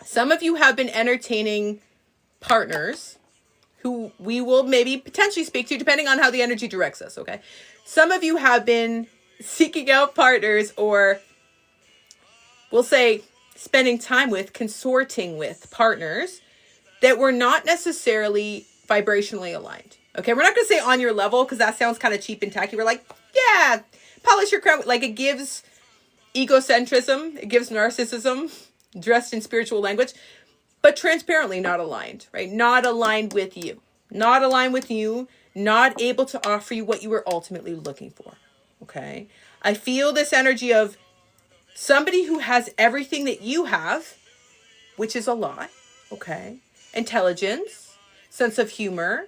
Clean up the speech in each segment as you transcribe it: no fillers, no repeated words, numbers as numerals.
Some of you have been entertaining partners who we will maybe potentially speak to depending on how the energy directs us, okay? Some of you have been seeking out partners, or we'll say spending time with, consorting with partners that were not necessarily vibrationally aligned. Okay, we're not going to say on your level because that sounds kind of cheap and tacky. We're like, yeah, polish your crown. Like, it gives egocentrism, it gives narcissism dressed in spiritual language, but transparently not aligned, right? Not aligned with you. Not aligned with you, not able to offer you what you were ultimately looking for. Okay? I feel this energy of somebody who has everything that you have, which is a lot, okay? Intelligence, sense of humor,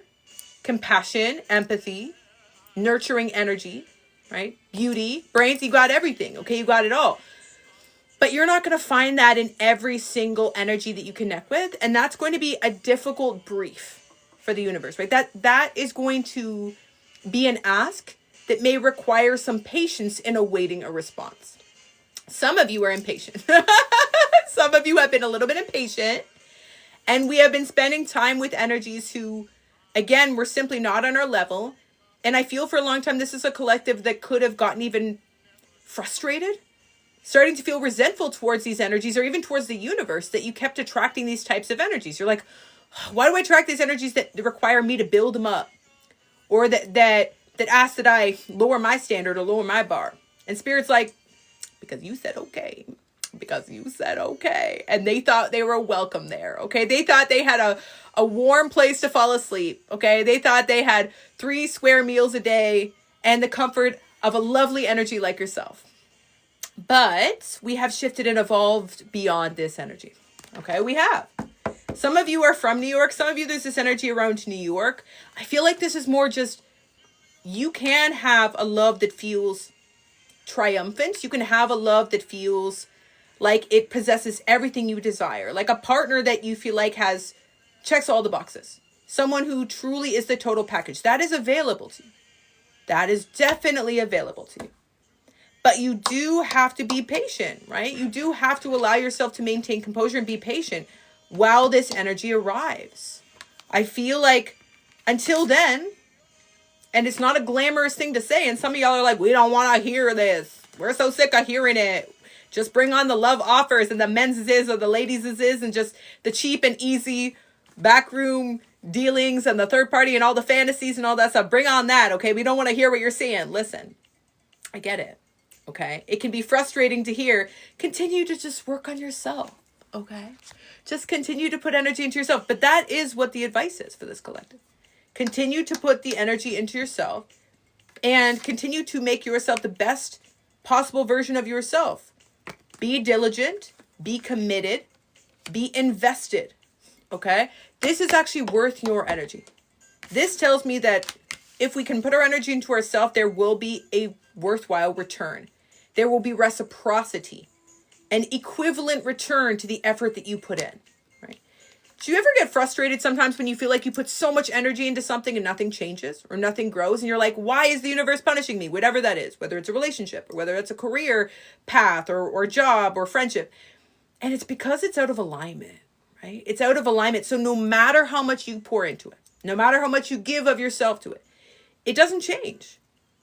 compassion, empathy, nurturing energy, right? Beauty, brains, you got everything, okay? You got it all. But you're not going to find that in every single energy that you connect with. And that's going to be a difficult brief for the universe, right? That is going to be an ask that may require some patience in awaiting a response. Some of you are impatient. Some of you have been a little bit impatient. And we have been spending time with energies who, again, were simply not on our level. And I feel for a long time, this is a collective that could have gotten even frustrated, starting to feel resentful towards these energies, or even towards the universe, that you kept attracting these types of energies. You're like, why do I attract these energies that require me to build them up? Or that ask that I lower my standard or lower my bar? And Spirit's like, because you said okay. Because you said okay. And they thought they were welcome there, okay? They thought they had a warm place to fall asleep, okay? They thought they had 3 square meals a day and the comfort of a lovely energy like yourself. But we have shifted and evolved beyond this energy, okay? We have. Some of you are from New York. Some of you, there's this energy around New York. I feel like this is more just, you can have a love that feels triumphant. You can have a love that feels like it possesses everything you desire, like a partner that you feel like checks all the boxes, someone who truly is the total package. That is available to you. That is definitely available to you. But you do have to be patient, right? You do have to allow yourself to maintain composure and be patient while this energy arrives. I feel like until then, and it's not a glamorous thing to say, and some of y'all are like, we don't want to hear this. We're so sick of hearing it. Just bring on the love offers and the men's is or the ladies is and just the cheap and easy backroom dealings and the third party and all the fantasies and all that stuff. Bring on that, okay? We don't want to hear what you're saying. Listen, I get it, okay? It can be frustrating to hear. Continue to just work on yourself, okay? Just continue to put energy into yourself. But that is what the advice is for this collective. Continue to put the energy into yourself and continue to make yourself the best possible version of yourself. Be diligent, be committed, be invested, okay? This is actually worth your energy. This tells me that if we can put our energy into ourselves, there will be a worthwhile return. There will be reciprocity, an equivalent return to the effort that you put in, right? Do you ever get frustrated sometimes when you feel like you put so much energy into something and nothing changes or nothing grows? And you're like, why is the universe punishing me? Whatever that is, whether it's a relationship or whether it's a career path or job or friendship. And it's because it's out of alignment, right? It's out of alignment. So no matter how much you pour into it, no matter how much you give of yourself to it, it doesn't change.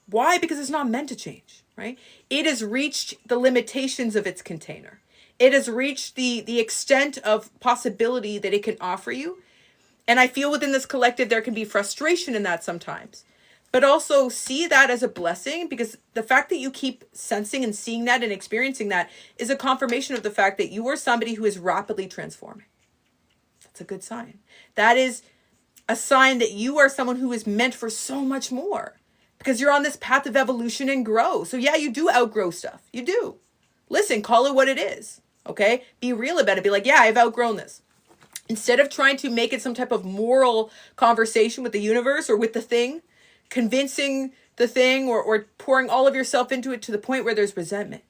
Why? Because it's not meant to change, right? It has reached the limitations of its container. It has reached the extent of possibility that it can offer you. And I feel within this collective, there can be frustration in that sometimes. But also see that as a blessing, because the fact that you keep sensing and seeing that and experiencing that is a confirmation of the fact that you are somebody who is rapidly transforming. That's a good sign. That is a sign that you are someone who is meant for so much more, because you're on this path of evolution and grow. So yeah, you do outgrow stuff. You do. Listen, call it what it is. Okay? Be real about it. Be like, yeah, I've outgrown this. Instead of trying to make it some type of moral conversation with the universe or with the thing, convincing the thing or pouring all of yourself into it to the point where there's resentment.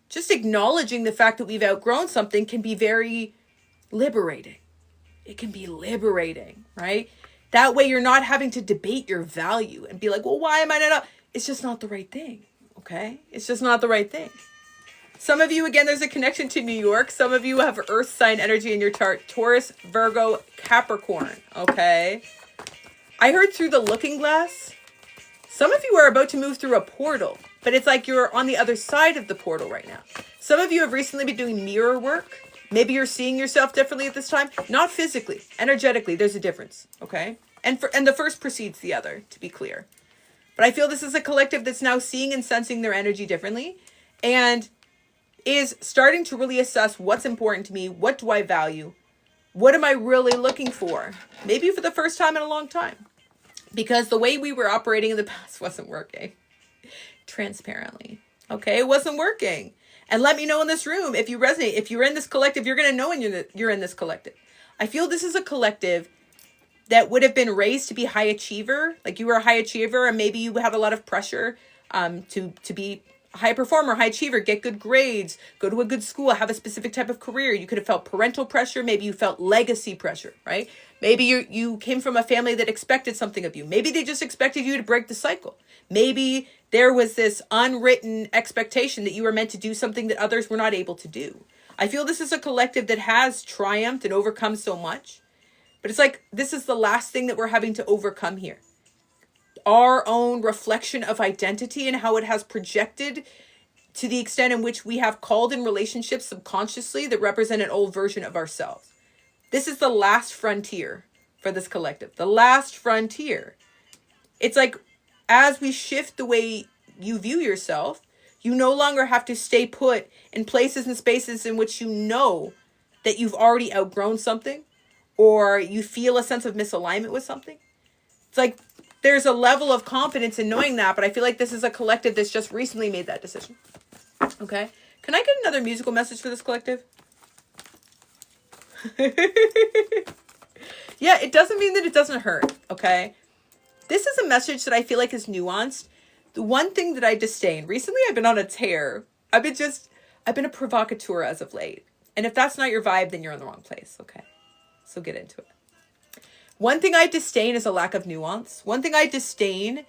Just acknowledging the fact that we've outgrown something can be very liberating. It can be liberating, right? That way you're not having to debate your value and be like, well, why am I not? It's just not the right thing, okay? It's just not the right thing. Some of you, again, there's a connection to New York. Some of you have earth sign energy in your chart. Taurus, Virgo, Capricorn. Okay. I heard through the looking glass. Some of you are about to move through a portal, but it's like you're on the other side of the portal right now. Some of you have recently been doing mirror work. Maybe you're seeing yourself differently at this time. Not physically, energetically, there's a difference, okay? And the first precedes the other, to be clear. But I feel this is a collective that's now seeing and sensing their energy differently and is starting to really assess what's important to me, what do I value, what am I really looking for? Maybe for the first time in a long time. Because the way we were operating in the past wasn't working. Transparently. Okay, it wasn't working. And let me know in this room if you resonate. If you're in this collective, you're going to know when you're in this collective. I feel this is a collective that would have been raised to be high achiever. Like you were a high achiever and maybe you had a lot of pressure to be a high performer, high achiever, get good grades, go to a good school, have a specific type of career. You could have felt parental pressure. Maybe you felt legacy pressure, right? Maybe you came from a family that expected something of you. Maybe they just expected you to break the cycle. Maybe there was this unwritten expectation that you were meant to do something that others were not able to do. I feel this is a collective that has triumphed and overcome so much. But it's like, this is the last thing that we're having to overcome here. Our own reflection of identity and how it has projected to the extent in which we have called in relationships subconsciously that represent an old version of ourselves. This is the last frontier for this collective. The last frontier. It's like, as we shift the way you view yourself, you no longer have to stay put in places and spaces in which you know that you've already outgrown something or you feel a sense of misalignment with something. It's like there's a level of confidence in knowing that, but I feel like this is a collective that's just recently made that decision. Okay? Can I get another musical message for this collective? Yeah, it doesn't mean that it doesn't hurt, okay? This is a message that I feel like is nuanced. The one thing that I disdain, recently I've been on a tear. I've been a provocateur as of late. And if that's not your vibe, then you're in the wrong place, okay? So get into it. One thing I disdain is a lack of nuance. One thing I disdain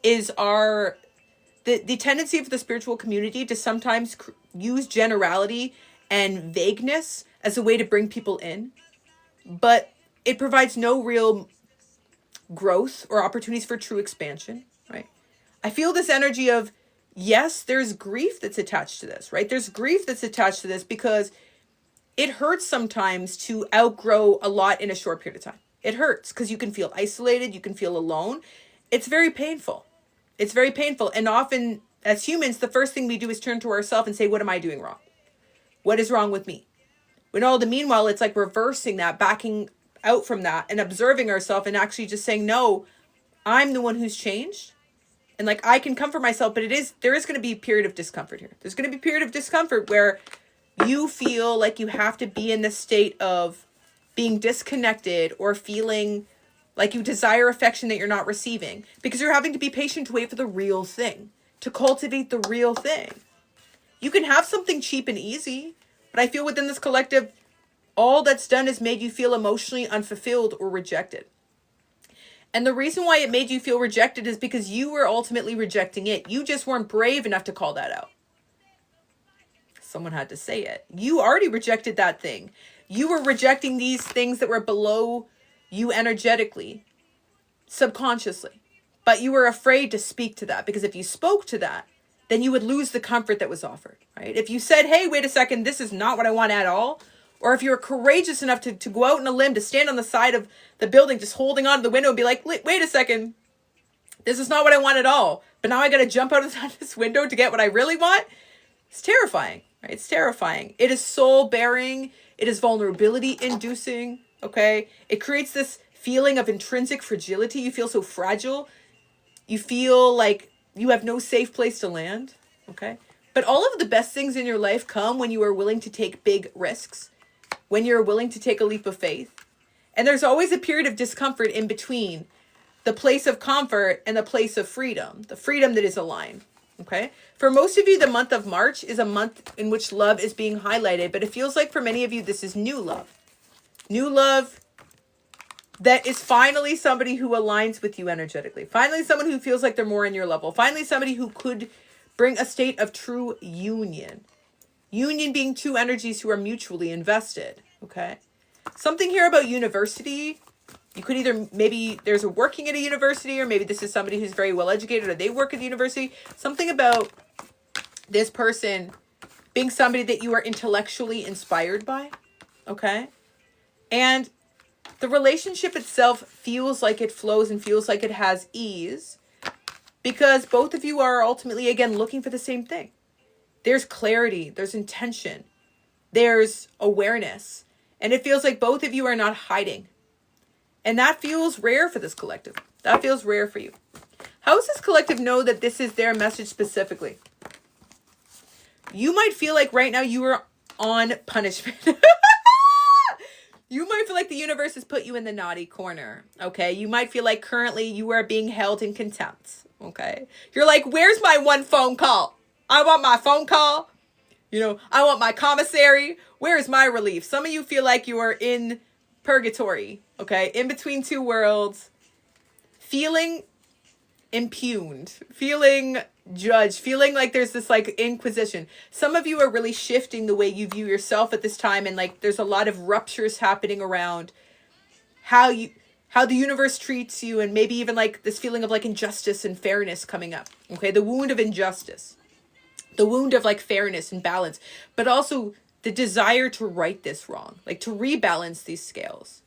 is the tendency of the spiritual community to sometimes use generality and vagueness as a way to bring people in. But it provides no real growth or opportunities for true expansion, right? I feel this energy of, yes, there's grief that's attached to this, right? There's grief that's attached to this because it hurts sometimes to outgrow a lot in a short period of time. It hurts because you can feel isolated. You can feel alone. It's very painful. It's very painful. And often as humans, the first thing we do is turn to ourselves and say, what am I doing wrong? What is wrong with me? When all the meanwhile, it's like reversing that, backing out from that and observing ourselves and actually just saying, no, I'm the one who's changed. And like, I can come for myself, but there is going to be a period of discomfort here. There's going to be a period of discomfort where you feel like you have to be in this state of being disconnected or feeling like you desire affection that you're not receiving because you're having to be patient to wait for the real thing, to cultivate the real thing. You can have something cheap and easy, but I feel within this collective, all that's done is made you feel emotionally unfulfilled or rejected. And the reason why it made you feel rejected is because you were ultimately rejecting it. You just weren't brave enough to call that out. Someone had to say it. You already rejected that thing. You were rejecting these things that were below you energetically, subconsciously. But you were afraid to speak to that because if you spoke to that, then you would lose the comfort that was offered, right? If you said, hey, wait a second, this is not what I want at all. Or if you were courageous enough to go out on a limb, to stand on the side of the building, just holding on to the window and be like, wait a second, this is not what I want at all. But now I got to jump out of this window to get what I really want. It's terrifying, right? It's terrifying. It is soul bearing. It is vulnerability inducing. Okay. It creates this feeling of intrinsic fragility. You feel so fragile. You feel like you have no safe place to land. Okay. But all of the best things in your life come when you are willing to take big risks, when you're willing to take a leap of faith. And there's always a period of discomfort in between the place of comfort and the place of freedom, the freedom that is aligned. Okay. For most of you, the month of March is a month in which love is being highlighted, but it feels like for many of you, this is new love. New love that is finally somebody who aligns with you energetically. Finally, someone who feels like they're more in your level. Finally, somebody who could bring a state of true union. Union being two energies who are mutually invested, okay? Something here about university. You could either, maybe there's a working at a university, or maybe this is somebody who's very well educated, or they work at the university. Something about this person being somebody that you are intellectually inspired by, okay? And the relationship itself feels like it flows and feels like it has ease, because both of you are ultimately, again, looking for the same thing. There's clarity, there's intention, there's awareness, and it feels like both of you are not hiding. And that feels rare for this collective. That feels rare for you. How does this collective know that this is their message specifically? You might feel like right now you are on punishment. You might feel like the universe has put you in the naughty corner, okay? You might feel like currently you are being held in contempt, okay? You're like, where's my one phone call? I want my phone call. You know, I want my commissary. Where's my relief? Some of you feel like you are in purgatory, okay? In between two worlds, feeling impugned, feeling judged, feeling like there's this like inquisition. Some of you are really shifting the way you view yourself at this time, and like there's a lot of ruptures happening around how the universe treats you, and maybe even like this feeling of like injustice and fairness coming up, okay? The wound of injustice, the wound of like fairness and balance, but also the desire to right this wrong, like to rebalance these scales,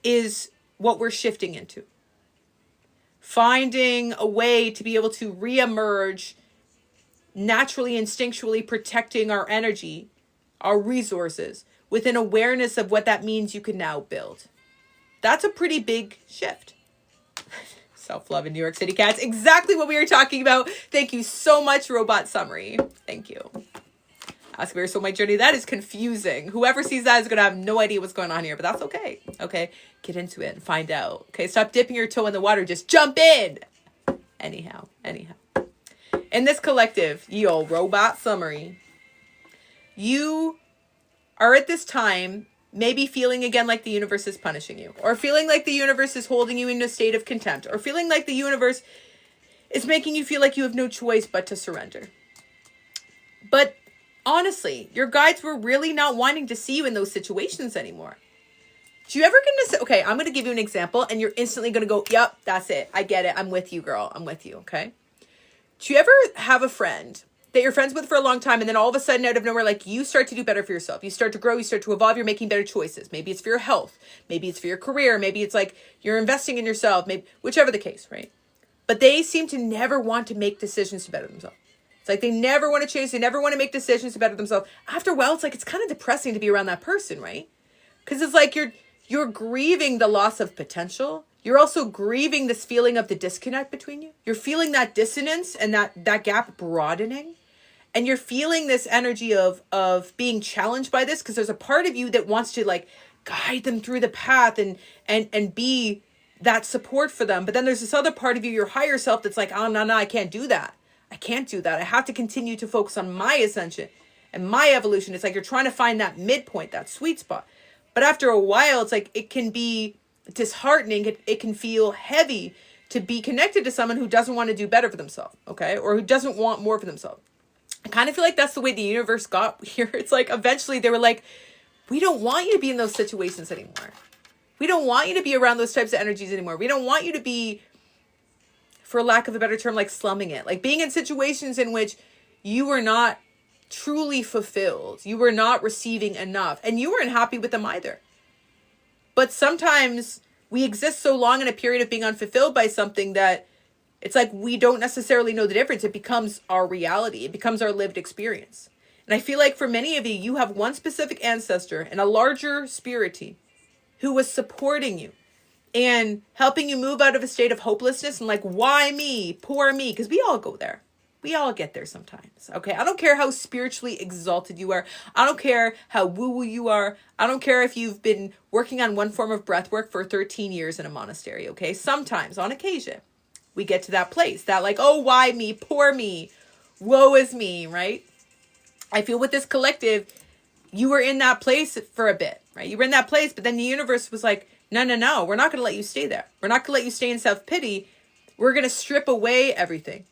is what we're shifting into. Finding a way to be able to reemerge naturally, instinctually protecting our energy, our resources, with an awareness of what that means you can now build. That's a pretty big shift. Self-love in New York City, cats. Exactly what we were talking about. Thank you so much, Robot Summary. Thank you. Ask me, so my journey, that is confusing. Whoever sees that is going to have no idea what's going on here, but that's okay. Okay, get into it and find out. Okay, stop dipping your toe in the water. Just jump in. Anyhow. In this collective, yo, Robot Summary, you are at this time maybe feeling again like the universe is punishing you, or feeling like the universe is holding you in a state of contempt, or feeling like the universe is making you feel like you have no choice but to surrender. But honestly, your guides were really not wanting to see you in those situations anymore. Do you ever get to say, okay, I'm going to give you an example, and you're instantly going to go, yep, that's it. I get it. I'm with you, girl. I'm with you, okay? Do you ever have a friend that you're friends with for a long time, and then all of a sudden, out of nowhere, like, you start to do better for yourself. You start to grow. You start to evolve. You're making better choices. Maybe it's for your health. Maybe it's for your career. Maybe it's like you're investing in yourself. Maybe whichever the case, right? But they seem to never want to make decisions to better themselves. It's like they never want to change. They never want to make decisions to better themselves. After a while, it's like it's kind of depressing to be around that person, right? Because it's like you're grieving the loss of potential. You're also grieving this feeling of the disconnect between you. You're feeling that dissonance and that gap broadening. And you're feeling this energy of being challenged by this, because there's a part of you that wants to like guide them through the path and be that support for them. But then there's this other part of you, your higher self, that's like, oh, no, I can't do that. I can't do that. I have to continue to focus on my ascension and my evolution. It's like you're trying to find that midpoint, that sweet spot. But after a while, it's like it can be disheartening. It can feel heavy to be connected to someone who doesn't want to do better for themselves, okay? Or who doesn't want more for themselves. I kind of feel like that's the way the universe got here. It's like eventually they were like, we don't want you to be in those situations anymore. We don't want you to be around those types of energies anymore. We don't want you to be, for lack of a better term, like slumming it. Like being in situations in which you were not truly fulfilled. You were not receiving enough. And you weren't happy with them either. But sometimes we exist so long in a period of being unfulfilled by something that it's like we don't necessarily know the difference. It becomes our reality. It becomes our lived experience. And I feel like for many of you, you have one specific ancestor and a larger spirit who was supporting you and helping you move out of a state of hopelessness and like, why me? Poor me. Because we all go there. We all get there sometimes. Okay. I don't care how spiritually exalted you are. I don't care how woo-woo you are. I don't care if you've been working on one form of breath work for 13 years in a monastery. Okay. Sometimes, on occasion, we get to that place that like, oh, why me? Poor me. Woe is me. Right. I feel with this collective, you were in that place for a bit, right? You were in that place, but then the universe was like, no, we're not going to let you stay there. We're not going to let you stay in self-pity. We're going to strip away everything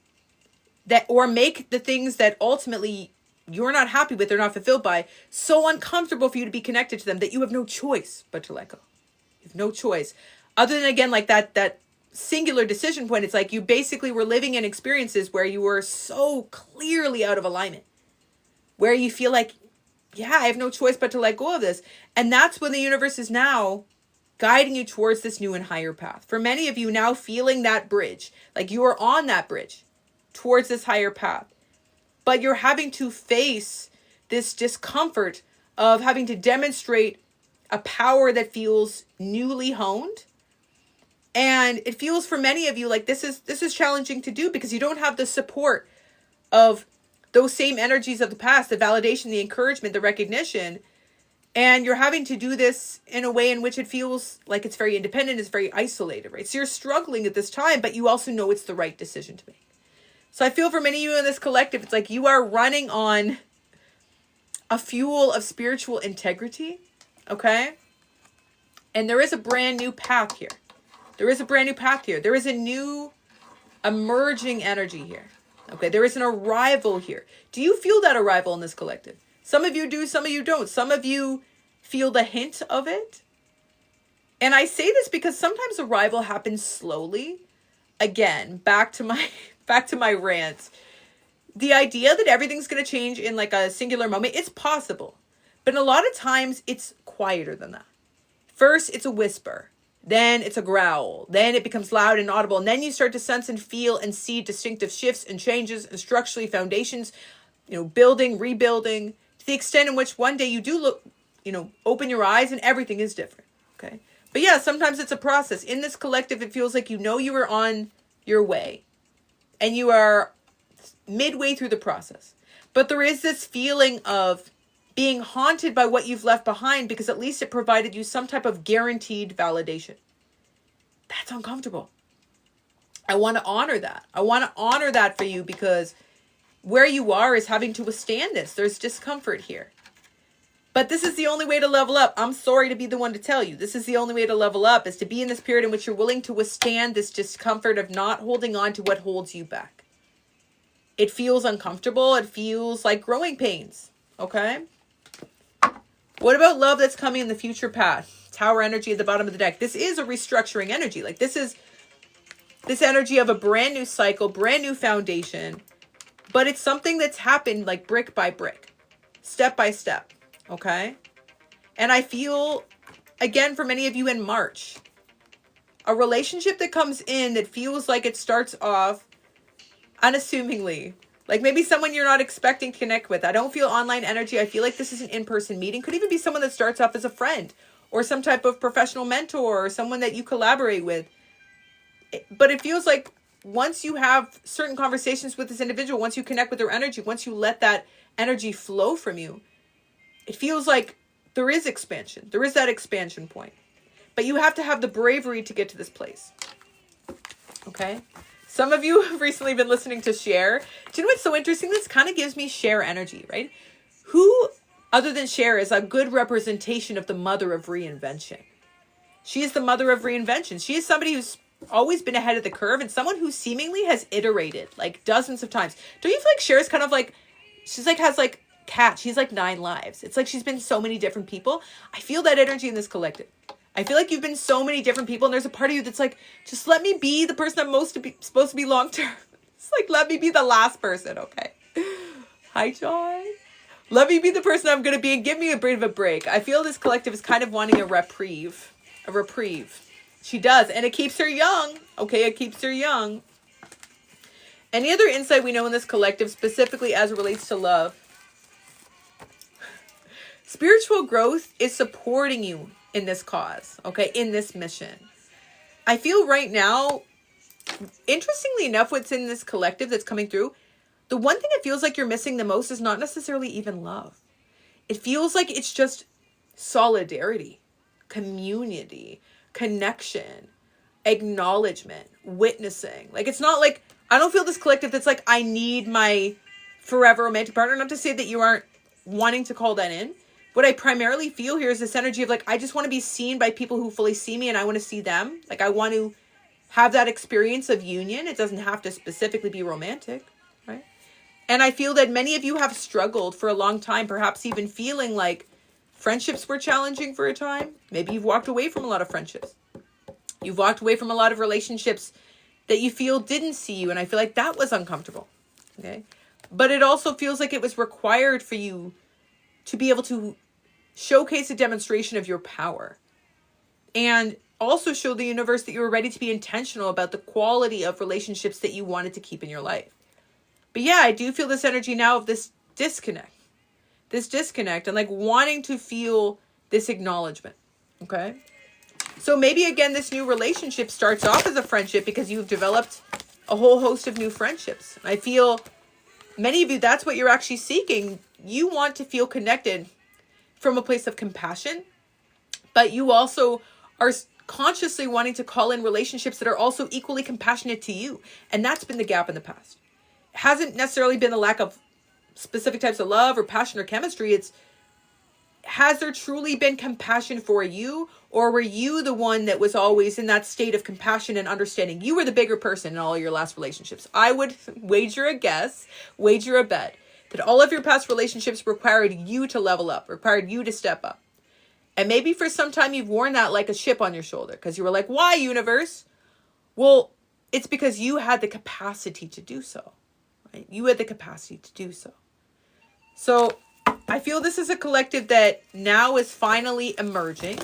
that, or make the things that ultimately you're not happy with, they're not fulfilled by, so uncomfortable for you to be connected to them that you have no choice but to let go. You have no choice. Other than, again, like that singular decision point, it's like you basically were living in experiences where you were so clearly out of alignment, where you feel like, yeah, I have no choice but to let go of this. And that's when the universe is now guiding you towards this new and higher path. For many of you now feeling that bridge, like you are on that bridge towards this higher path, but you're having to face this discomfort of having to demonstrate a power that feels newly honed. And it feels for many of you like this is challenging to do because you don't have the support of those same energies of the past, the validation, the encouragement, the recognition. And you're having to do this in a way in which it feels like it's very independent, it's very isolated, right? So you're struggling at this time, but you also know it's the right decision to make. So I feel for many of you in this collective, it's like you are running on a fuel of spiritual integrity, okay? And there is a brand new path here. There is a brand new path here. There is a new emerging energy here. Okay, there is an arrival here. Do you feel that arrival in this collective? Some of you do, some of you don't. Some of you feel the hint of it. And I say this because sometimes arrival happens slowly. Again, back to my rants. The idea that everything's going to change in like a singular moment, it's possible. But a lot of times it's quieter than that. First, it's a whisper. Then it's a growl. Then it becomes loud and audible. And then you start to sense and feel and see distinctive shifts and changes and structurally foundations, building, rebuilding, to the extent in which one day you do look, open your eyes and everything is different. Okay. But yeah, sometimes it's a process. In this collective, it feels like you are on your way and you are midway through the process. But there is this feeling of being haunted by what you've left behind because at least it provided you some type of guaranteed validation. That's uncomfortable. I want to honor that. I want to honor that for you because where you are is having to withstand this. There's discomfort here. But this is the only way to level up. I'm sorry to be the one to tell you. This is the only way to level up, is to be in this period in which you're willing to withstand this discomfort of not holding on to what holds you back. It feels uncomfortable. It feels like growing pains. Okay? What about love that's coming in the future path? Tower energy at the bottom of the deck. This is a restructuring energy. Like this is this energy of a brand new cycle, brand new foundation. But it's something that's happened like brick by brick, step by step. Okay? And I feel, again, for many of you in March, a relationship that comes in that feels like it starts off unassumingly. Like maybe someone you're not expecting to connect with. I don't feel online energy. I feel like this is an in-person meeting. Could even be someone that starts off as a friend or some type of professional mentor or someone that you collaborate with. But it feels like once you have certain conversations with this individual, once you connect with their energy, once you let that energy flow from you, it feels like there is expansion. There is that expansion point. But you have to have the bravery to get to this place. Okay? Some of you have recently been listening to Cher. Do you know what's so interesting? This kind of gives me Cher energy, right? Who, other than Cher, is a good representation of the mother of reinvention? She is the mother of reinvention. She is somebody who's always been ahead of the curve and someone who seemingly has iterated like dozens of times. Don't you feel like Cher is kind of like, she's like, has like Cat. She's like 9 lives. It's like she's been so many different people. I feel that energy in this collective. I feel like you've been so many different people and there's a part of you that's like, just let me be the person I'm supposed to be long term. It's like, let me be the last person, okay? Hi, John. Let me be the person I'm going to be and give me a bit of a break. I feel this collective is kind of wanting a reprieve. A reprieve. She does. And it keeps her young. Okay, it keeps her young. Any other insight we know in this collective, specifically as it relates to love? Spiritual growth is supporting you in this cause, okay, in this mission. I feel right now, interestingly enough, what's in this collective that's coming through, the one thing it feels like you're missing the most is not necessarily even love. It feels like it's just solidarity, community, connection, acknowledgement, witnessing. Like, it's not like, I don't feel this collective that's like, I need my forever romantic partner. Not to say that you aren't wanting to call that in. What I primarily feel here is this energy of like, I just want to be seen by people who fully see me and I want to see them. Like, I want to have that experience of union. It doesn't have to specifically be romantic, right? And I feel that many of you have struggled for a long time, perhaps even feeling like friendships were challenging for a time. Maybe you've walked away from a lot of friendships. You've walked away from a lot of relationships that you feel didn't see you. And I feel like that was uncomfortable. Okay. But it also feels like it was required for you to be able to showcase a demonstration of your power. And also show the universe that you were ready to be intentional about the quality of relationships that you wanted to keep in your life. But yeah, I do feel this energy now of this disconnect and like wanting to feel this acknowledgement. Okay. So maybe again, this new relationship starts off as a friendship because you've developed a whole host of new friendships. I feel many of you, that's what you're actually seeking. You want to feel connected from a place of compassion, but you also are consciously wanting to call in relationships that are also equally compassionate to you. And that's been the gap in the past. It hasn't necessarily been a lack of specific types of love or passion or chemistry. It's, has there truly been compassion for you, or were you the one that was always in that state of compassion and understanding? You were the bigger person in all your last relationships. I would wager a bet that all of your past relationships required you to level up, required you to step up. And maybe for some time you've worn that like a chip on your shoulder because you were like, why, universe? Well, it's because you had the capacity to do so, right? You had the capacity to do so. So I feel this is a collective that now is finally emerging,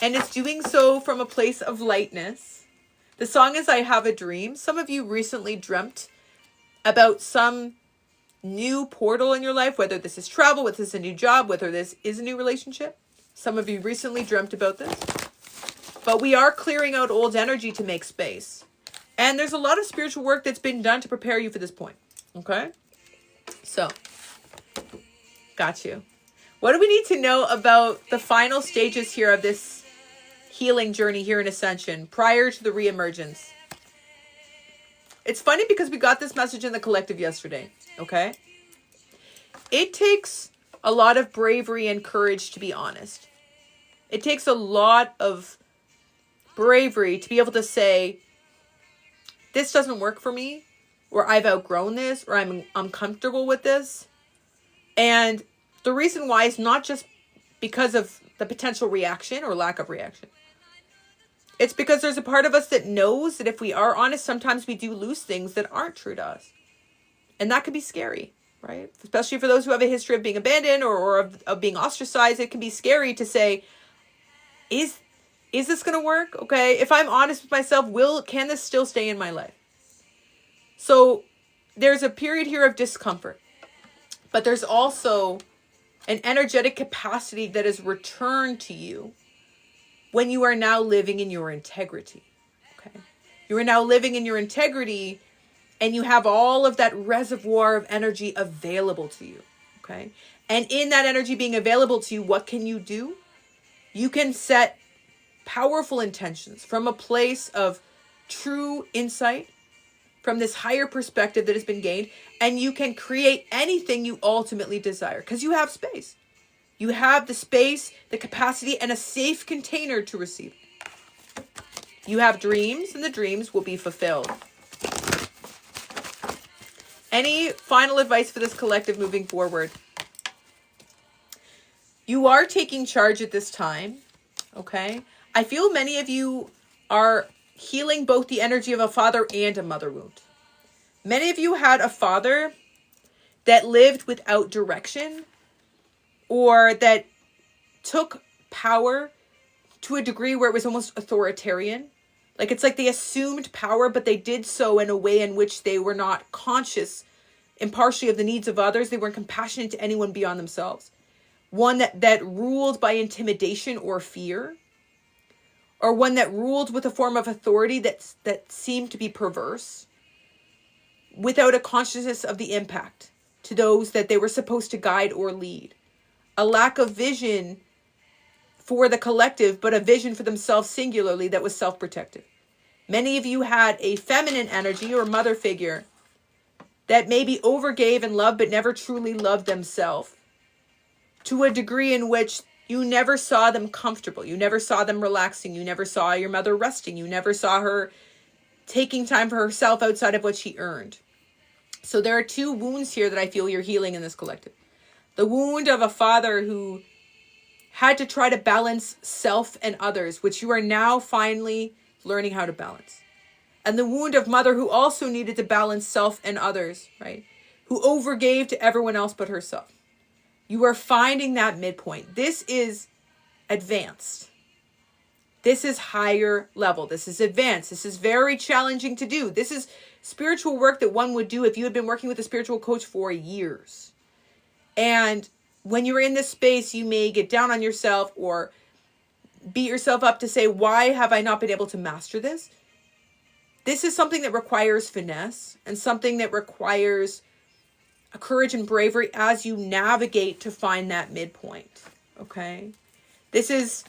and it's doing so from a place of lightness. The song is I Have a Dream. Some of you recently dreamt about some new portal in your life, whether this is travel, whether this is a new job, whether this is a new relationship. Some of you recently dreamt about this. But we are clearing out old energy to make space. And there's a lot of spiritual work that's been done to prepare you for this point. Okay? So, got you. What do we need to know about the final stages here of this healing journey here in Ascension prior to the reemergence? It's funny because we got this message in the collective yesterday. Okay? It takes a lot of bravery and courage to be honest. It takes a lot of bravery to be able to say, this doesn't work for me, or I've outgrown this, or I'm uncomfortable with this. And the reason why is not just because of the potential reaction or lack of reaction. It's because there's a part of us that knows that if we are honest, sometimes we do lose things that aren't true to us. And that can be scary, right? Especially for those who have a history of being abandoned or of being ostracized. It can be scary to say, is this going to work? Okay. If I'm honest with myself, can this still stay in my life? So there's a period here of discomfort, but there's also an energetic capacity that is returned to you when you are now living in your integrity. Okay. You are now living in your integrity, and you have all of that reservoir of energy available to you. Okay. And in that energy being available to you, what can you do? You can set powerful intentions from a place of true insight, from this higher perspective that has been gained, and you can create anything you ultimately desire because you have space. You have the space, the capacity, and a safe container to receive. You have dreams, and the dreams will be fulfilled. Any final advice for this collective moving forward? You are taking charge at this time, okay? I feel many of you are healing both the energy of a father and a mother wound. Many of you had a father that lived without direction, or that took power to a degree where it was almost authoritarian. Like it's like they assumed power, but they did so in a way in which they were not conscious impartially of the needs of others. They weren't compassionate to anyone beyond themselves. One that ruled by intimidation or fear, or one that ruled with a form of authority that seemed to be perverse, without a consciousness of the impact to those that they were supposed to guide or lead. A lack of vision for the collective, but a vision for themselves singularly that was self-protective. Many of you had a feminine energy or mother figure that maybe overgave and loved, but never truly loved themselves, to a degree in which you never saw them comfortable. You never saw them relaxing. You never saw your mother resting. You never saw her taking time for herself outside of what she earned. So there are two wounds here that I feel you're healing in this collective. The wound of a father who had to try to balance self and others, which you are now finally learning how to balance. And the wound of mother who also needed to balance self and others, right? Who overgave to everyone else but herself. You are finding that midpoint. This is advanced. This is higher level. This is advanced. This is very challenging to do. This is spiritual work that one would do if you had been working with a spiritual coach for years. And when you're in this space, you may get down on yourself or beat yourself up to say, why have I not been able to master this? This is something that requires finesse and something that requires a courage and bravery as you navigate to find that midpoint. Okay? This is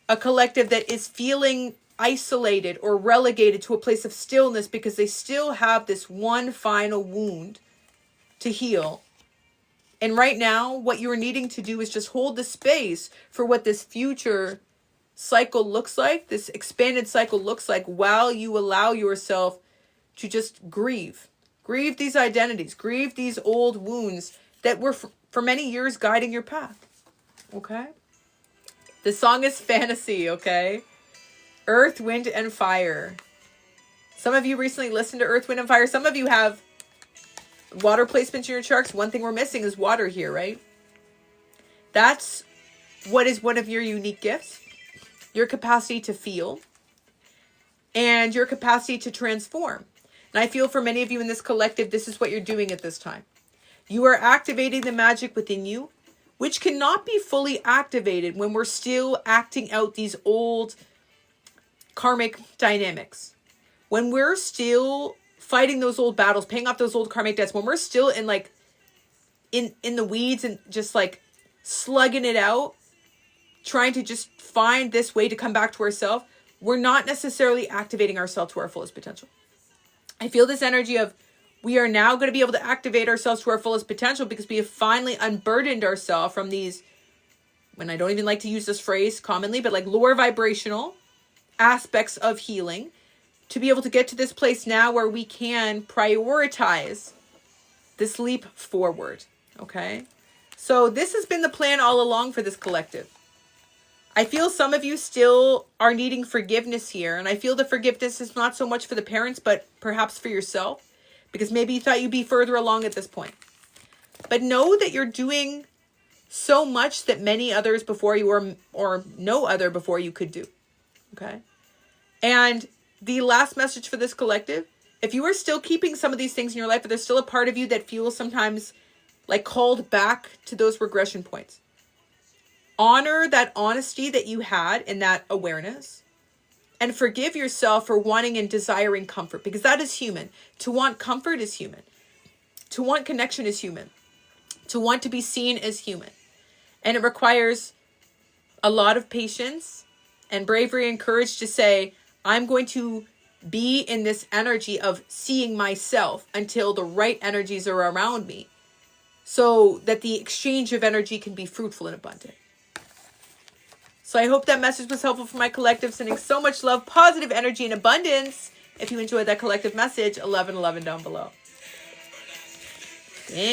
a collective that is feeling isolated or relegated to a place of stillness because they still have this one final wound to heal. And right now, what you're needing to do is just hold the space for what this future cycle looks like, this expanded cycle looks like, while you allow yourself to just grieve. Grieve these identities, grieve these old wounds that were for many years guiding your path. Okay? The song is Fantasy, okay? Earth, Wind, and Fire. Some of you recently listened to Earth, Wind, and Fire. Some of you have water placements in your charts. One thing we're missing is water here, right? That's what is one of your unique gifts. Your capacity to feel. And your capacity to transform. And I feel for many of you in this collective, this is what you're doing at this time. You are activating the magic within you, which cannot be fully activated when we're still acting out these old karmic dynamics. When we're still fighting those old battles, paying off those old karmic debts, when we're still in the weeds and just like slugging it out, trying to just find this way to come back to ourselves, we're not necessarily activating ourselves to our fullest potential. I feel this energy of we are now going to be able to activate ourselves to our fullest potential because we have finally unburdened ourselves from these, and I don't even like to use this phrase commonly, but like lower vibrational aspects of healing, to be able to get to this place now where we can prioritize this leap forward. Okay? So this has been the plan all along for this collective. I feel some of you still are needing forgiveness here. And I feel the forgiveness is not so much for the parents, but perhaps for yourself. Because maybe you thought you'd be further along at this point. But know that you're doing so much that many others before you or no other before you could do. Okay? And the last message for this collective, if you are still keeping some of these things in your life, but there's still a part of you that feels sometimes like called back to those regression points, honor that honesty that you had in that awareness and forgive yourself for wanting and desiring comfort, because that is human. To want comfort is human. To want connection is human. To want to be seen is human. And it requires a lot of patience and bravery and courage to say, I'm going to be in this energy of seeing myself until the right energies are around me, so that the exchange of energy can be fruitful and abundant. So I hope that message was helpful for my collective. Sending so much love, positive energy, and abundance. If you enjoyed that collective message, 1111 down below. Dang.